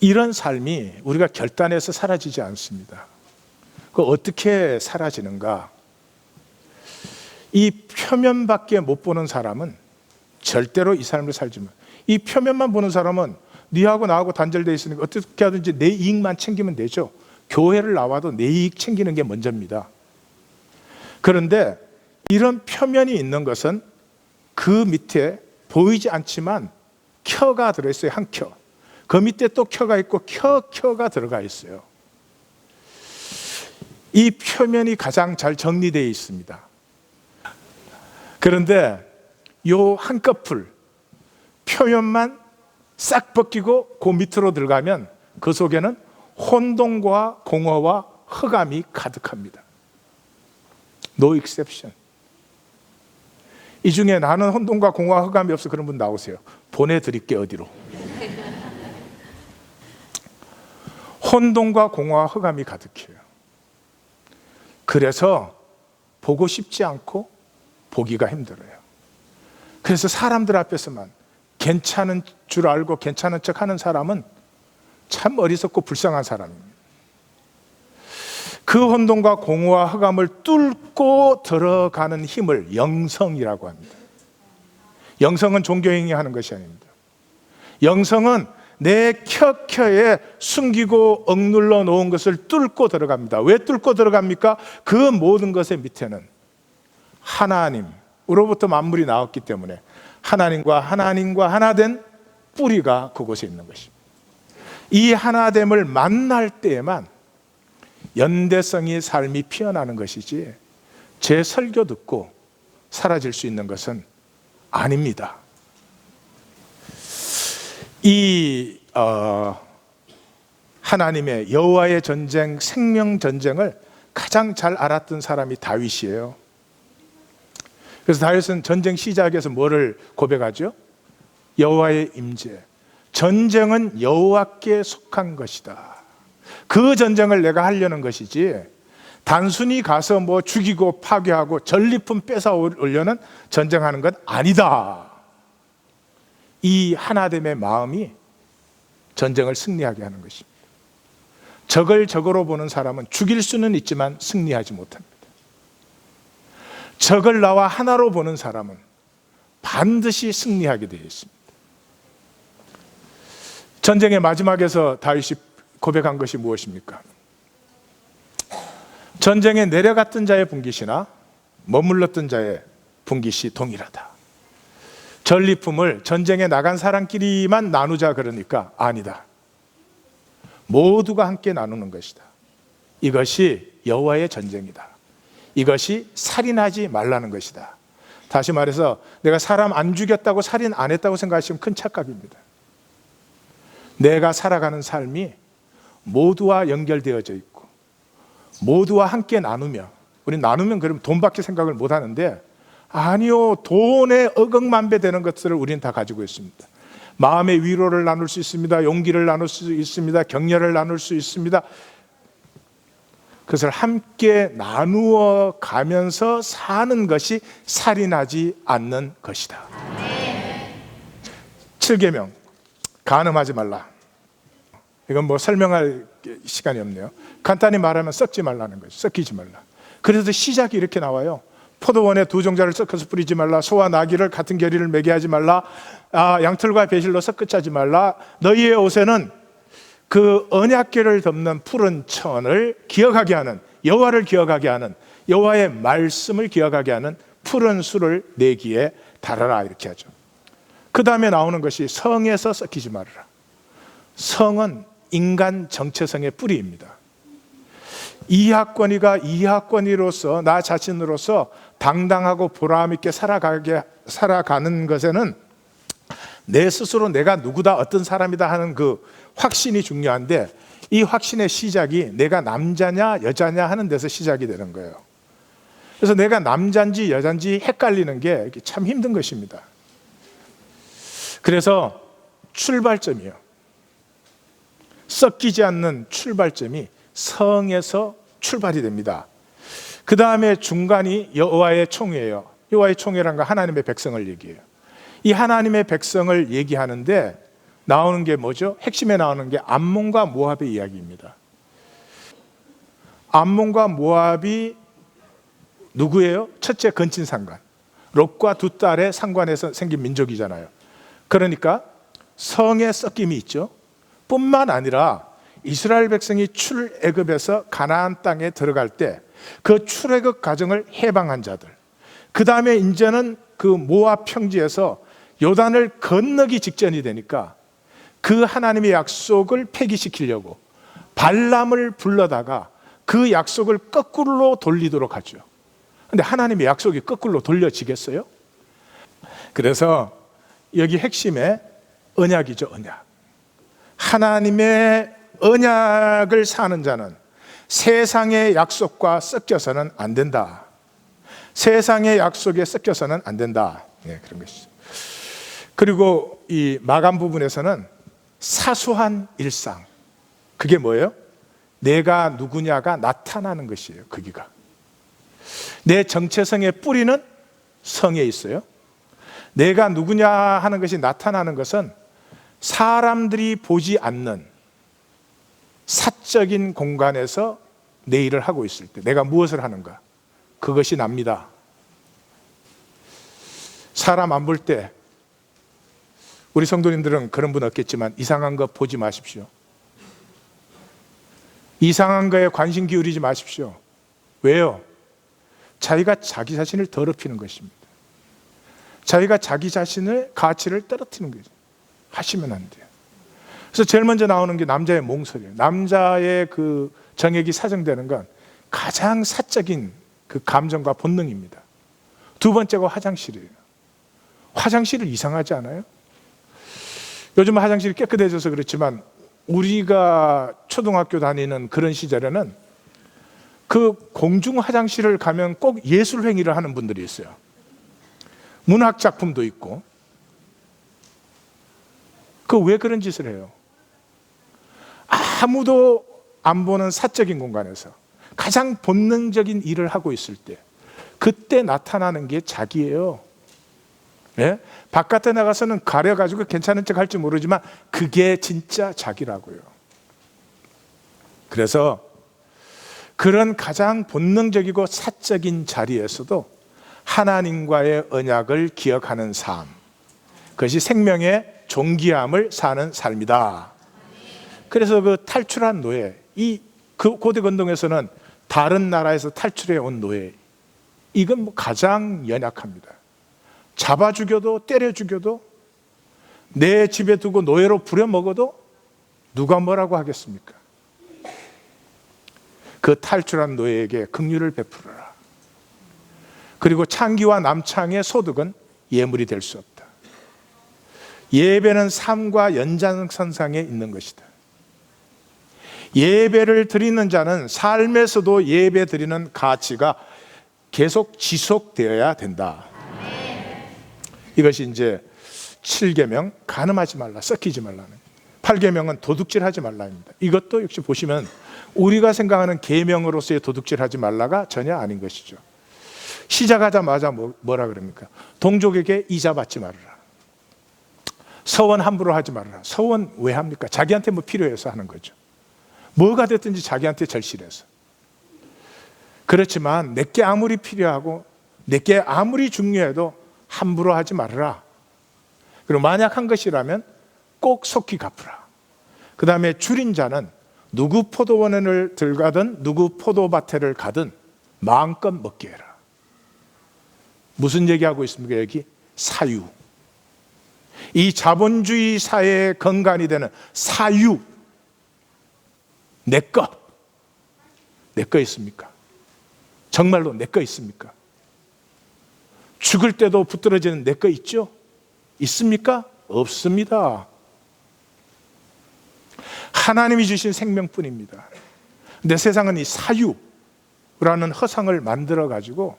[SPEAKER 1] 이런 삶이 우리가 결단해서 사라지지 않습니다. 그 어떻게 사라지는가? 이 표면밖에 못 보는 사람은 절대로 이 삶을 살지 마. 이 표면만 보는 사람은 네하고 나하고 단절되어 있으니까 어떻게 하든지 내 이익만 챙기면 되죠. 교회를 나와도 내 이익 챙기는 게 먼저입니다. 그런데 이런 표면이 있는 것은 그 밑에 보이지 않지만 켜가 들어있어요. 한 켜. 그 밑에 또 켜가 있고 켜가 들어가 있어요. 이 표면이 가장 잘 정리되어 있습니다. 그런데 요 한꺼풀 표면만 싹 벗기고 그 밑으로 들어가면 그 속에는 혼돈과 공허와 흑암이 가득합니다. No exception. 이 중에 나는 혼돈과 공허와 흑암이 없어 그런 분 나오세요. 보내드릴게 어디로. 혼돈과 공허와 흑암이 가득해요. 그래서 보고 싶지 않고 보기가 힘들어요. 그래서 사람들 앞에서만 괜찮은 줄 알고 괜찮은 척 하는 사람은 참 어리석고 불쌍한 사람입니다. 그 혼돈과 공허와 흑암을 뚫고 들어가는 힘을 영성이라고 합니다. 영성은 종교행위 하는 것이 아닙니다. 영성은 내 켜켜에 숨기고 억눌러 놓은 것을 뚫고 들어갑니다. 왜 뚫고 들어갑니까? 그 모든 것의 밑에는 하나님으로부터 만물이 나왔기 때문에 하나님과 하나 된 뿌리가 그곳에 있는 것입니다. 이 하나됨을 만날 때에만 연대성의 삶이 피어나는 것이지 제 설교 듣고 사라질 수 있는 것은 아닙니다. 이 하나님의 여호와의 전쟁, 생명 전쟁을 가장 잘 알았던 사람이 다윗이에요. 그래서 다윗은 전쟁 시작에서 뭐를 고백하죠? 여호와의 임재. 전쟁은 여호와께 속한 것이다. 그 전쟁을 내가 하려는 것이지 단순히 가서 뭐 죽이고 파괴하고 전리품 뺏어 오려는 전쟁하는 것 아니다. 이 하나됨의 마음이 전쟁을 승리하게 하는 것입니다. 적을 적으로 보는 사람은 죽일 수는 있지만 승리하지 못합니다. 적을 나와 하나로 보는 사람은 반드시 승리하게 되어 있습니다. 전쟁의 마지막에서 다윗이 고백한 것이 무엇입니까? 전쟁에 내려갔던 자의 분깃이나 머물렀던 자의 분깃이 동일하다. 전리품을 전쟁에 나간 사람끼리만 나누자 그러니까 아니다. 모두가 함께 나누는 것이다. 이것이 여호와의 전쟁이다. 이것이 살인하지 말라는 것이다. 다시 말해서 내가 사람 안 죽였다고 살인 안 했다고 생각하시면 큰 착각입니다. 내가 살아가는 삶이 모두와 연결되어져 있고 모두와 함께 나누며, 우리 나누면 그러면 돈밖에 생각을 못 하는데 아니요, 돈의 억억만배 되는 것들을 우리는 다 가지고 있습니다. 마음의 위로를 나눌 수 있습니다. 용기를 나눌 수 있습니다. 격려를 나눌 수 있습니다. 그것을 함께 나누어 가면서 사는 것이 살인하지 않는 것이다. 7계명, 간음하지 말라. 이건 뭐 설명할 시간이 없네요. 간단히 말하면 썩지 말라는 거죠. 썩히지 말라. 그래서 시작이 이렇게 나와요. 포도원에 두 종자를 섞어서 뿌리지 말라. 소와 나귀를 같은 결의를 매게 하지 말라. 양털과 배실로 섞어짜지 말라. 너희의 옷에는 그 언약궤를 덮는 푸른 천을 기억하게 하는, 여호와를 기억하게 하는, 여호와의 말씀을 기억하게 하는 푸른 술을 내 귀에 달아라, 이렇게 하죠. 그 다음에 나오는 것이 성에서 섞이지 말아라. 성은 인간 정체성의 뿌리입니다. 이학권이가 이학권이로서 나 자신으로서 당당하고 보람 있게 살아가는 것에는 내 스스로 내가 누구다, 어떤 사람이다 하는 그 확신이 중요한데, 이 확신의 시작이 내가 남자냐 여자냐 하는 데서 시작이 되는 거예요. 그래서 내가 남자인지 여자인지 헷갈리는 게 참 힘든 것입니다. 그래서 출발점이에요. 섞이지 않는 출발점이 성에서 출발이 됩니다. 그 다음에 중간이 여호와의 총회예요. 여호와의 총회란 건 하나님의 백성을 얘기해요. 이 하나님의 백성을 얘기하는데 나오는 게 뭐죠? 핵심에 나오는 게 암몬과 모압의 이야기입니다. 암몬과 모압이 누구예요? 첫째 건친 상관, 롯과 두 딸의 상관에서 생긴 민족이잖아요. 그러니까 성의 섞임이 있죠. 뿐만 아니라 이스라엘 백성이 출애굽에서 가나안 땅에 들어갈 때 그 출애굽 과정을 해방한 자들, 그 다음에 이제는 그 모압 평지에서 요단을 건너기 직전이 되니까 그 하나님의 약속을 폐기시키려고 발람을 불러다가 그 약속을 거꾸로 돌리도록 하죠. 근데 하나님의 약속이 거꾸로 돌려지겠어요? 그래서 여기 핵심에 언약이죠, 언약. 하나님의 언약을 사는 자는 세상의 약속과 섞여서는 안 된다. 세상의 약속에 섞여서는 안 된다. 네, 그런 것이죠. 그리고 이 마감 부분에서는 사소한 일상, 그게 뭐예요? 내가 누구냐가 나타나는 것이에요. 거기가 내 정체성의 뿌리는 성에 있어요. 내가 누구냐 하는 것이 나타나는 것은 사람들이 보지 않는 사적인 공간에서 내 일을 하고 있을 때 내가 무엇을 하는가, 그것이 납니다. 사람 안 볼 때, 우리 성도님들은 그런 분 없겠지만 이상한 거 보지 마십시오. 이상한 거에 관심 기울이지 마십시오. 왜요? 자기가 자기 자신을 더럽히는 것입니다. 자기가 자기 자신의 가치를 떨어뜨리는 거죠. 하시면 안 돼요. 그래서 제일 먼저 나오는 게 남자의 몽설이에요. 남자의 그 정액이 사정되는 건 가장 사적인 그 감정과 본능입니다. 두 번째가 화장실이에요. 화장실을 이상하지 않아요? 요즘 화장실이 깨끗해져서 그렇지만 우리가 초등학교 다니는 그런 시절에는 그 공중 화장실을 가면 꼭 예술 행위를 하는 분들이 있어요. 문학 작품도 있고. 그 왜 그런 짓을 해요? 아무도 안 보는 사적인 공간에서 가장 본능적인 일을 하고 있을 때, 그때 나타나는 게 자기예요. 예? 바깥에 나가서는 가려가지고 괜찮은 척 할지 모르지만 그게 진짜 자기라고요. 그래서 그런 가장 본능적이고 사적인 자리에서도 하나님과의 언약을 기억하는 삶, 그것이 생명의 존귀함을 사는 삶이다. 그래서 그 탈출한 노예, 그 고대 건동에서는 다른 나라에서 탈출해 온 노예, 이건 뭐 가장 연약합니다. 잡아 죽여도 때려 죽여도 내 집에 두고 노예로 부려먹어도 누가 뭐라고 하겠습니까? 그 탈출한 노예에게 긍휼을 베풀어라. 그리고 창기와 남창의 소득은 예물이 될 수 없다. 예배는 삶과 연장선상에 있는 것이다. 예배를 드리는 자는 삶에서도 예배 드리는 가치가 계속 지속되어야 된다. 이것이 이제 7계명, 간음하지 말라, 썩히지 말라는, 8계명은 도둑질하지 말라입니다. 이것도 역시 보시면 우리가 생각하는 계명으로서의 도둑질하지 말라가 전혀 아닌 것이죠. 시작하자마자 뭐라 그럽니까? 동족에게 이자 받지 말아라. 서원 함부로 하지 말아라. 서원 왜 합니까? 자기한테 뭐 필요해서 하는 거죠. 뭐가 됐든지 자기한테 절실해서. 그렇지만 내게 아무리 필요하고 내게 아무리 중요해도 함부로 하지 말아라. 그리고 만약 한 것이라면 꼭 속히 갚으라. 그 다음에 줄인 자는 누구 포도원을 들가든 누구 포도밭에를 가든 마음껏 먹게 해라. 무슨 얘기하고 있습니까? 여기 사유. 이 자본주의 사회의 근간이 되는 사유. 내 거 있습니까? 정말로 내 거 있습니까? 죽을 때도 붙들어지는 내 거 있죠? 있습니까? 없습니다. 하나님이 주신 생명뿐입니다. 근데 세상은 이 사유라는 허상을 만들어 가지고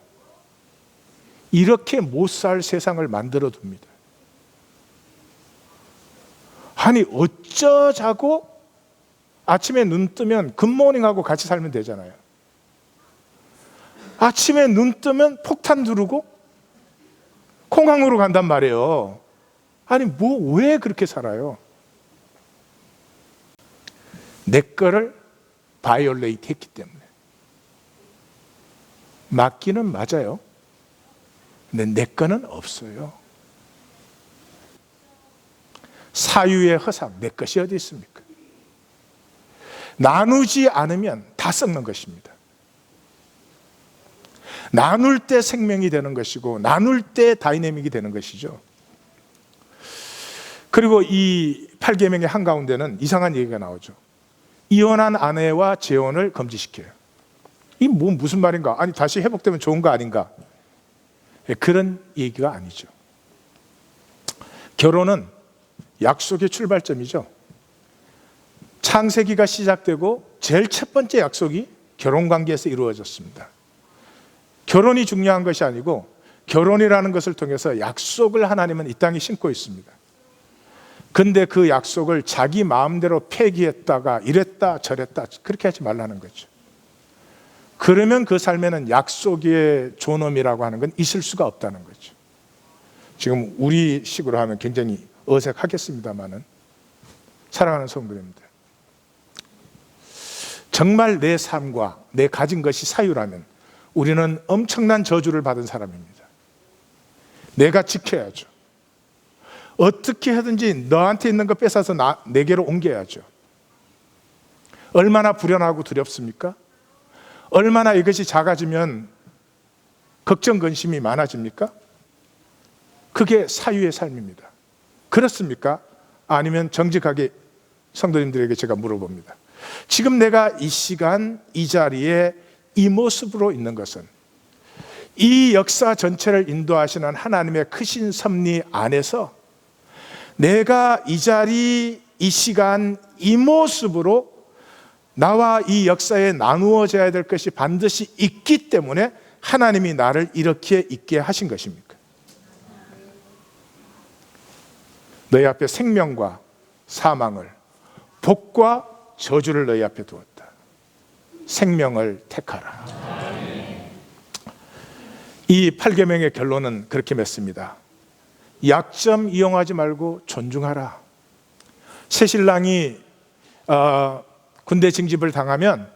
[SPEAKER 1] 이렇게 못 살 세상을 만들어 둡니다. 아니 어쩌자고 아침에 눈 뜨면 굿모닝하고 같이 살면 되잖아요. 아침에 눈 뜨면 폭탄 두르고 공항으로 간단 말이에요. 아니 왜 그렇게 살아요? 내 거를 바이올레이트 했기 때문에. 맞기는 맞아요. 근데 내 거는 없어요. 사유의 허상, 내 것이 어디 있습니까? 나누지 않으면 다 썩는 것입니다. 나눌 때 생명이 되는 것이고 나눌 때 다이내믹이 되는 것이죠. 그리고 이 8계명의 한가운데는 이상한 얘기가 나오죠. 이혼한 아내와 재혼을 금지시켜요. 이 무슨 말인가? 아니 다시 회복되면 좋은 거 아닌가? 그런 얘기가 아니죠. 결혼은 약속의 출발점이죠. 창세기가 시작되고 제일 첫 번째 약속이 결혼관계에서 이루어졌습니다. 결혼이 중요한 것이 아니고 결혼이라는 것을 통해서 약속을 하나님은 이 땅에 심고 있습니다. 근데 그 약속을 자기 마음대로 폐기했다가 이랬다 저랬다 그렇게 하지 말라는 거죠. 그러면 그 삶에는 약속의 존엄이라고 하는 건 있을 수가 없다는 거죠. 지금 우리 식으로 하면 굉장히 어색하겠습니다만은 사랑하는 성도님들, 정말 내 삶과 내 가진 것이 사유라면 우리는 엄청난 저주를 받은 사람입니다. 내가 지켜야죠. 어떻게 하든지 너한테 있는 거 뺏어서 내게로 옮겨야죠. 얼마나 불안하고 두렵습니까? 얼마나 이것이 작아지면 걱정 근심이 많아집니까? 그게 사유의 삶입니다. 그렇습니까? 아니면 정직하게 성도님들에게 제가 물어봅니다. 지금 내가 이 시간 이 자리에 이 모습으로 있는 것은 이 역사 전체를 인도하시는 하나님의 크신 섭리 안에서 내가 이 자리 이 시간 이 모습으로 나와 이 역사에 나누어져야 될 것이 반드시 있기 때문에 하나님이 나를 이렇게 있게 하신 것입니까? 너희 앞에 생명과 사망을, 복과 저주를 너희 앞에 두었다. 생명을 택하라. 이 8계명의 결론은 그렇게 맺습니다. 약점 이용하지 말고 존중하라. 새신랑이 군대 징집을 당하면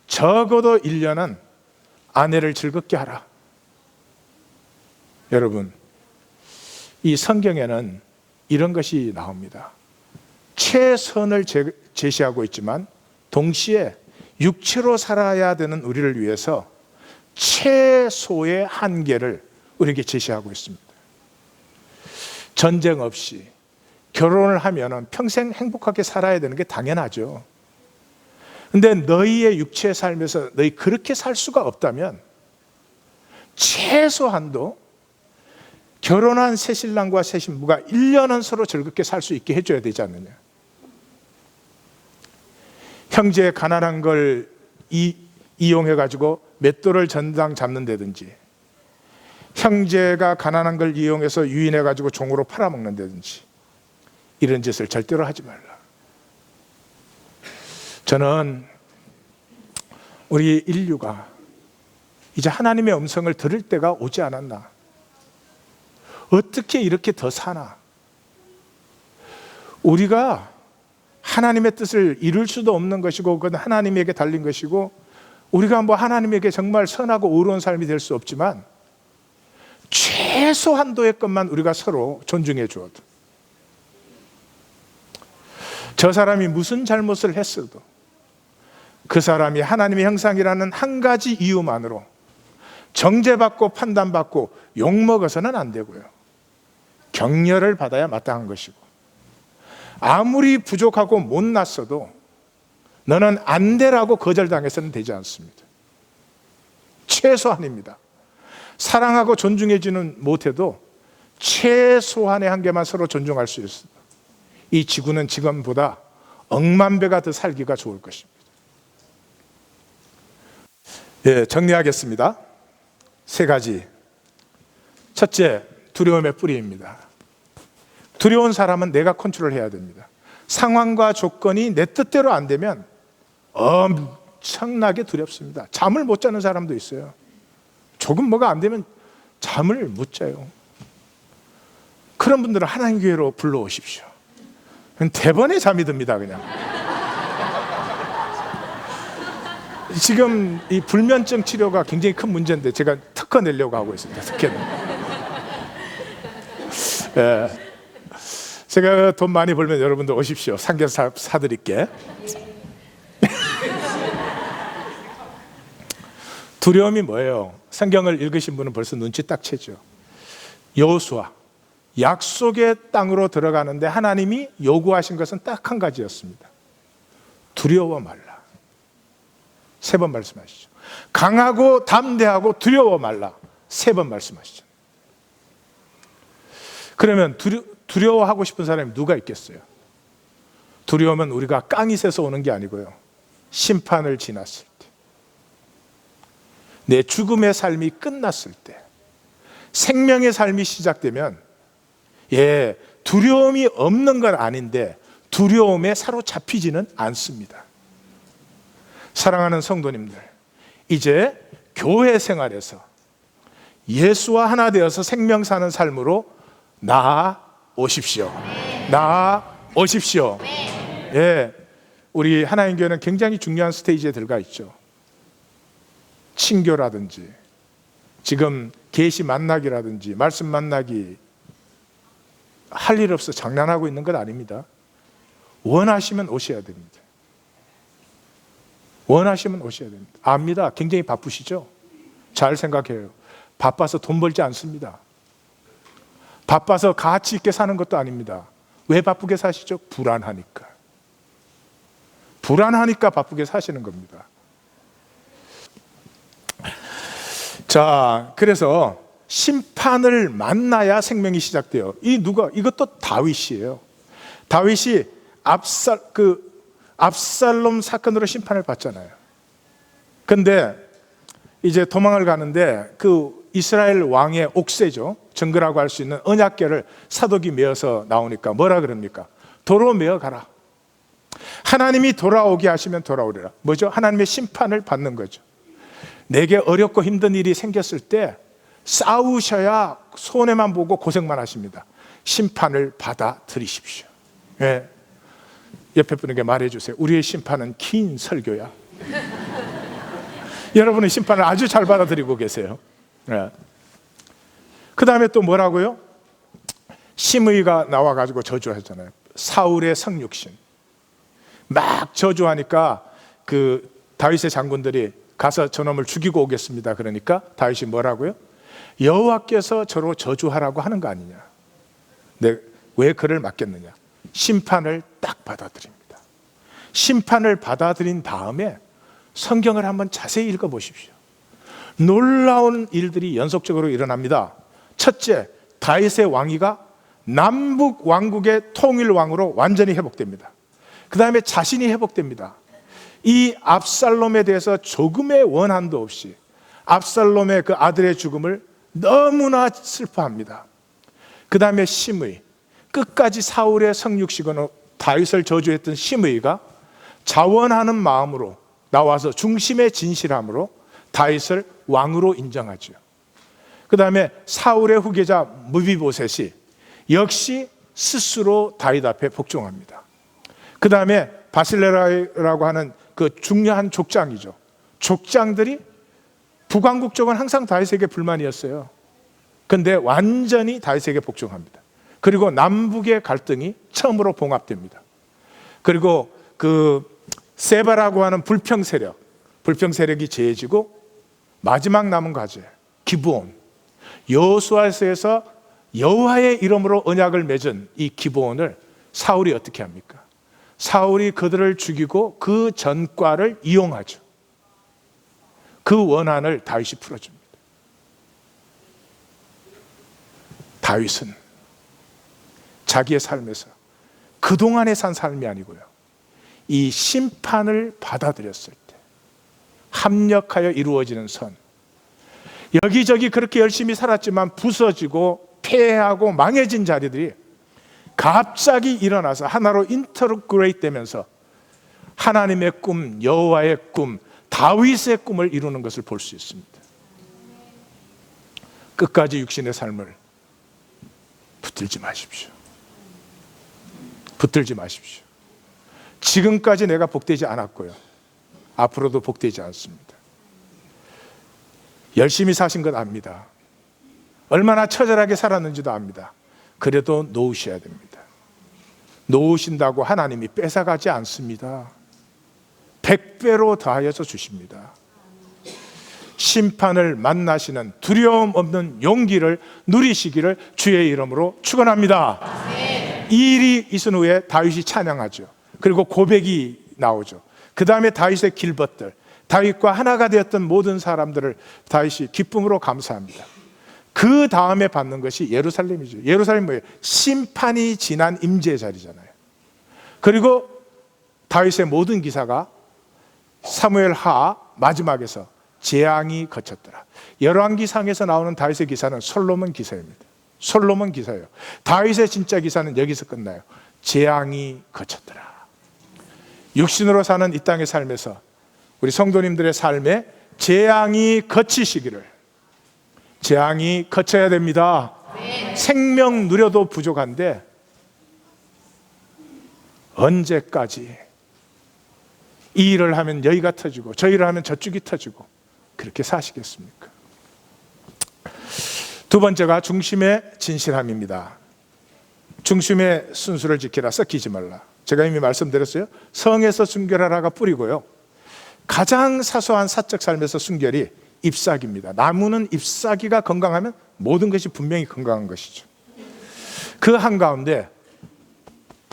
[SPEAKER 1] 적어도 1년은 아내를 즐겁게 하라. 여러분, 이 성경에는 이런 것이 나옵니다. 최선을 제시하고 있지만 동시에 육체로 살아야 되는 우리를 위해서 최소의 한계를 우리에게 제시하고 있습니다. 전쟁 없이 결혼을 하면 평생 행복하게 살아야 되는 게 당연하죠. 근데 너희의 육체의 삶에서 너희 그렇게 살 수가 없다면 최소한도 결혼한 새신랑과 새신부가 1년은 서로 즐겁게 살 수 있게 해줘야 되지 않느냐. 형제 가난한 걸 이용해가지고 맷돌을 전당 잡는다든지, 형제가 가난한 걸 이용해서 유인해가지고 종으로 팔아먹는다든지, 이런 짓을 절대로 하지 말라. 저는 우리 인류가 이제 하나님의 음성을 들을 때가 오지 않았나. 어떻게 이렇게 더 사나? 우리가 하나님의 뜻을 이룰 수도 없는 것이고 그건 하나님에게 달린 것이고 우리가 뭐 하나님에게 정말 선하고 의로운 삶이 될 수 없지만 최소한도의 것만 우리가 서로 존중해 주어도, 저 사람이 무슨 잘못을 했어도 그 사람이 하나님의 형상이라는 한 가지 이유만으로 정죄받고 판단받고 욕먹어서는 안 되고요. 격려를 받아야 마땅한 것이고, 아무리 부족하고 못났어도 너는 안 되라고 거절당해서는 되지 않습니다. 최소한입니다. 사랑하고 존중해주는 못해도 최소한의 한계만 서로 존중할 수 있습니다. 이 지구는 지금보다 억만 배가 더 살기가 좋을 것입니다. 정리하겠습니다. 3가지. 첫째, 두려움의 뿌리입니다. 두려운 사람은 내가 컨트롤해야 됩니다. 상황과 조건이 내 뜻대로 안 되면 엄청나게 두렵습니다. 잠을 못 자는 사람도 있어요. 조금 뭐가 안 되면 잠을 못 자요. 그런 분들은 하나님 교회로 불러오십시오. 대번에 잠이 듭니다. 그냥 지금 이 불면증 치료가 굉장히 큰 문제인데 제가 특허 내려고 하고 있습니다. 특허는. 예. 제가 돈 많이 벌면 여러분들 오십시오. 삼겹살 사드릴게. 두려움이 뭐예요? 성경을 읽으신 분은 벌써 눈치 딱 채죠. 여호수아, 약속의 땅으로 들어가는데 하나님이 요구하신 것은 딱 한 가지였습니다. 두려워 말라. 3번 말씀하시죠. 강하고 담대하고 두려워 말라. 3번 말씀하시죠. 그러면 두려워하고 싶은 사람이 누가 있겠어요? 두려움은 우리가 깡이 새서 오는 게 아니고요, 심판을 지났을 때, 내 죽음의 삶이 끝났을 때, 생명의 삶이 시작되면, 두려움이 없는 건 아닌데 두려움에 사로잡히지는 않습니다. 사랑하는 성도님들, 이제 교회 생활에서 예수와 하나 되어서 생명 사는 삶으로 나아오십시오. 나아오십시오. 우리 하나님 교회는 굉장히 중요한 스테이지에 들어가 있죠. 친교라든지 지금 계시 만나기라든지 말씀 만나기 할 일 없어 장난하고 있는 건 아닙니다. 원하시면 오셔야 됩니다. 원하시면 오셔야 됩니다. 압니다. 굉장히 바쁘시죠? 잘 생각해요. 바빠서 돈 벌지 않습니다. 바빠서 가치 있게 사는 것도 아닙니다. 왜 바쁘게 사시죠? 불안하니까. 불안하니까 바쁘게 사시는 겁니다. 자, 그래서 심판을 만나야 생명이 시작돼요. 이것도 다윗이에요. 다윗이 압살롬 사건으로 심판을 받잖아요. 근데 이제 도망을 가는데 그 이스라엘 왕의 옥새죠, 증거라고 할 수 있는 언약궤를 사독이 메어서 나오니까 뭐라 그럽니까? 도로 메어 가라. 하나님이 돌아오게 하시면 돌아오리라. 뭐죠? 하나님의 심판을 받는 거죠. 내게 어렵고 힘든 일이 생겼을 때 싸우셔야 손해만 보고 고생만 하십니다. 심판을 받아들이십시오. 옆에 분에게 말해주세요. 우리의 심판은 긴 설교야. 여러분의 심판을 아주 잘 받아들이고 계세요. 그 다음에 또 뭐라고요? 심의가 나와가지고 저주하잖아요. 사울의 성육신 막 저주하니까 그 다윗의 장군들이 가서 저놈을 죽이고 오겠습니다. 그러니까 다윗이 뭐라고요? 여호와께서 저로 저주하라고 하는 거 아니냐. 왜 그를 맡겼느냐. 심판을 딱 받아들입니다. 심판을 받아들인 다음에 성경을 한번 자세히 읽어보십시오. 놀라운 일들이 연속적으로 일어납니다. 첫째, 다윗의 왕위가 남북 왕국의 통일왕으로 완전히 회복됩니다. 그 다음에 자신이 회복됩니다. 이 압살롬에 대해서 조금의 원한도 없이 압살롬의 그 아들의 죽음을 너무나 슬퍼합니다. 그 다음에 심의, 끝까지 사울의 성육식으로 다윗을 저주했던 심의가 자원하는 마음으로 나와서 중심의 진실함으로 다윗을 왕으로 인정하죠. 그 다음에 사울의 후계자 무비보셋이 역시 스스로 다윗 앞에 복종합니다. 그 다음에 바실레라라고 하는 그 중요한 족장이죠. 족장들이 북왕국 쪽은 항상 다윗에게 불만이었어요. 근데 완전히 다윗에게 복종합니다. 그리고 남북의 갈등이 처음으로 봉합됩니다. 그리고 그 세바라고 하는 불평 세력이 제해지고 마지막 남은 과제 기브온, 여호수아에서 여호와의 이름으로 언약을 맺은 이 기브온을 사울이 어떻게 합니까? 사울이 그들을 죽이고 그 전과를 이용하죠. 그 원한을 다윗이 풀어줍니다. 다윗은 자기의 삶에서 그동안에 산 삶이 아니고요, 이 심판을 받아들였을 때 합력하여 이루어지는 선, 여기저기 그렇게 열심히 살았지만 부서지고 폐해하고 망해진 자리들이 갑자기 일어나서 하나로 인터그레이트 되면서 하나님의 꿈, 여호와의 꿈, 다윗의 꿈을 이루는 것을 볼 수 있습니다. 끝까지 육신의 삶을 붙들지 마십시오. 붙들지 마십시오. 지금까지 내가 복되지 않았고요, 앞으로도 복되지 않습니다. 열심히 사신 것 압니다. 얼마나 처절하게 살았는지도 압니다. 그래도 놓으셔야 됩니다. 놓으신다고 하나님이 뺏어가지 않습니다. 100배로 더하여서 주십니다. 심판을 만나시는 두려움 없는 용기를 누리시기를 주의 이름으로 축원합니다. 이 일이 있은 후에 다윗이 찬양하죠. 그리고 고백이 나오죠. 그 다음에 다윗의 길벗들, 다윗과 하나가 되었던 모든 사람들을 다윗이 기쁨으로 감사합니다. 그 다음에 받는 것이 예루살렘이죠. 예루살렘이 뭐예요? 심판이 지난 임재 자리잖아요. 그리고 다윗의 모든 기사가 사무엘 하 마지막에서 재앙이 거쳤더라. 열왕기상에서 나오는 다윗의 기사는 솔로몬 기사입니다. 솔로몬 기사예요. 다윗의 진짜 기사는 여기서 끝나요. 재앙이 거쳤더라. 육신으로 사는 이 땅의 삶에서 우리 성도님들의 삶에 재앙이 거치시기를, 재앙이 거쳐야 됩니다. 생명 누려도 부족한데 언제까지 이 일을 하면 여기가 터지고 저 일을 하면 저쪽이 터지고 그렇게 사시겠습니까? 두 번째가 중심의 진실함입니다. 중심의 순수를 지키라, 섞이지 말라. 제가 이미 말씀드렸어요. 성에서 순결하라가 뿌리고요, 가장 사소한 사적 삶에서 순결이 잎사귀입니다. 나무는 잎사귀가 건강하면 모든 것이 분명히 건강한 것이죠. 그 한가운데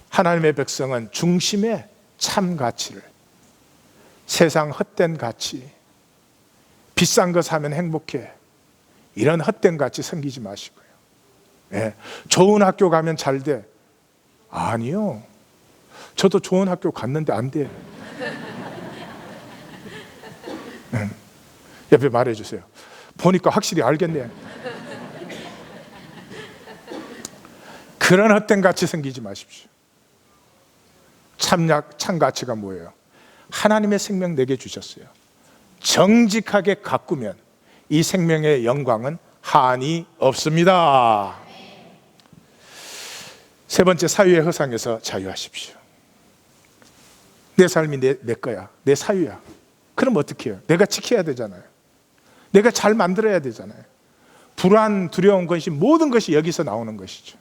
[SPEAKER 1] 하나님의 백성은 중심의 참 가치를, 세상 헛된 가치, 비싼 거 사면 행복해, 이런 헛된 가치 섬기지 마시고요. 예, 좋은 학교 가면 잘 돼. 아니요, 저도 좋은 학교 갔는데 안 돼. 옆에 말해주세요. 보니까 확실히 알겠네. 그런 헛된 가치 섬기지 마십시오. 참 가치가 뭐예요? 하나님의 생명 내게 주셨어요. 정직하게 가꾸면 이 생명의 영광은 한이 없습니다. 세 번째, 사유의 허상에서 자유하십시오. 내 삶이 내 거야, 내 사유야. 그럼 어떻게 해요? 내가 지켜야 되잖아요. 내가 잘 만들어야 되잖아요. 불안, 두려운 것이, 모든 것이 여기서 나오는 것이죠.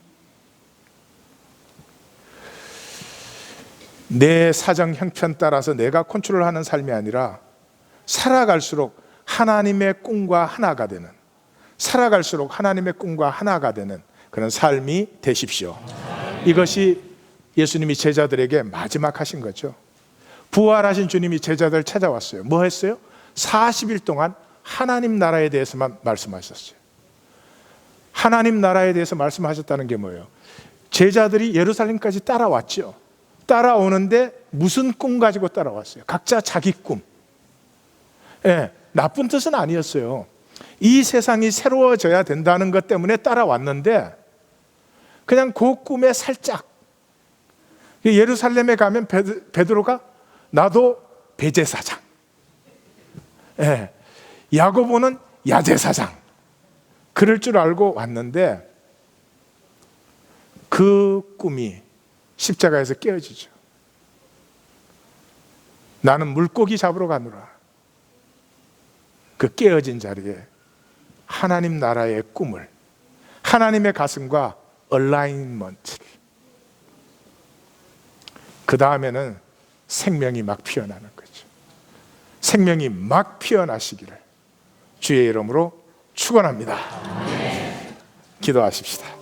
[SPEAKER 1] 내 사정 형편 따라서 내가 컨트롤하는 삶이 아니라 살아갈수록 하나님의 꿈과 하나가 되는, 살아갈수록 하나님의 꿈과 하나가 되는 그런 삶이 되십시오. 이것이 예수님이 제자들에게 마지막 하신 거죠. 부활하신 주님이 제자들 찾아왔어요. 뭐 했어요? 40일 동안 하나님 나라에 대해서만 말씀하셨어요. 하나님 나라에 대해서 말씀하셨다는 게 뭐예요? 제자들이 예루살렘까지 따라왔죠. 따라오는데 무슨 꿈 가지고 따라왔어요? 각자 자기 꿈. 예, 나쁜 뜻은 아니었어요. 이 세상이 새로워져야 된다는 것 때문에 따라왔는데 그냥 그 꿈에 살짝, 예루살렘에 가면 베드로가 나도 배제사장, 예, 야고보는 야제사장, 그럴 줄 알고 왔는데 그 꿈이 십자가에서 깨어지죠. 나는 물고기 잡으러 가노라. 그 깨어진 자리에 하나님 나라의 꿈을, 하나님의 가슴과 얼라인먼트를, 그 다음에는 생명이 막 피어나는 거죠. 생명이 막 피어나시기를 주의 이름으로 축원합니다. 기도하십시다.